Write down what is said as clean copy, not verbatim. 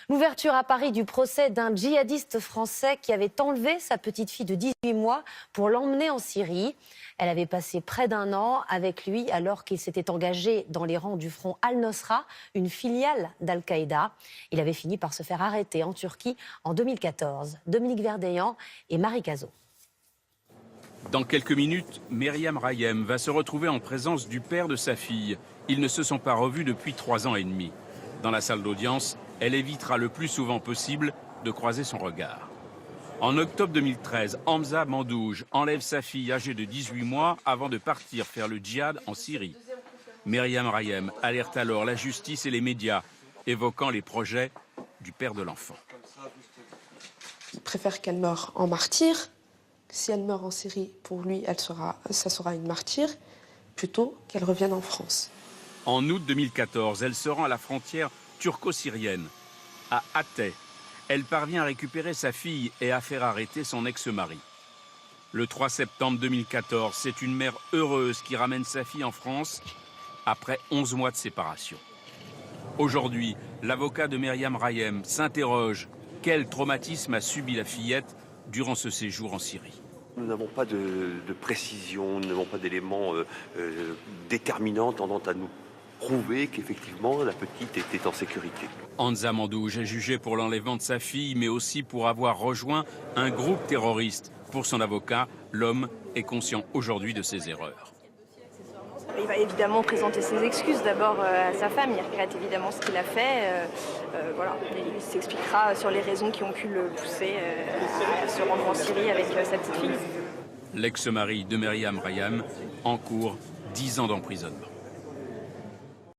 L'ouverture à Paris du procès d'un djihadiste français qui avait enlevé sa petite fille de 18 mois pour l'emmener en Syrie. Elle avait passé près d'un an avec lui alors qu'il s'était engagé dans les rangs du front Al-Nosra, une filiale d'Al-Qaïda. Il avait fini par se faire arrêter en Turquie en 2014. Dominique Verdeillan et Marie Cazot. Dans quelques minutes, Myriam Rahiem va se retrouver en présence du père de sa fille. Ils ne se sont pas revus depuis 3 ans et demi. Dans la salle d'audience, elle évitera le plus souvent possible de croiser son regard. En octobre 2013, Hamza Mandouj enlève sa fille âgée de 18 mois avant de partir faire le djihad en Syrie. Myriam Rahiem alerte alors la justice et les médias, évoquant les projets du père de l'enfant. Il préfère qu'elle meure en martyr. Si elle meurt en Syrie, pour lui, ça sera une martyre, plutôt qu'elle revienne en France. En août 2014, elle se rend à la frontière turco-syrienne, à Hatay. Elle parvient à récupérer sa fille et à faire arrêter son ex-mari. Le 3 septembre 2014, c'est une mère heureuse qui ramène sa fille en France après 11 mois de séparation. Aujourd'hui, l'avocat de Myriam Rahiem s'interroge. Quel traumatisme a subi la fillette durant ce séjour en Syrie? Nous n'avons pas de précision, nous n'avons pas d'éléments déterminants tendant à nous prouver qu'effectivement la petite était en sécurité. Hamza Mandouj est jugé pour l'enlèvement de sa fille, mais aussi pour avoir rejoint un groupe terroriste. Pour son avocat, l'homme est conscient aujourd'hui de ses erreurs. Il va évidemment présenter ses excuses d'abord à sa femme. Il regrette évidemment ce qu'il a fait. Voilà. Il s'expliquera sur les raisons qui ont pu le pousser à se rendre en Syrie avec sa petite fille. L'ex-mari de Myriam Rahiem encourt 10 ans d'emprisonnement.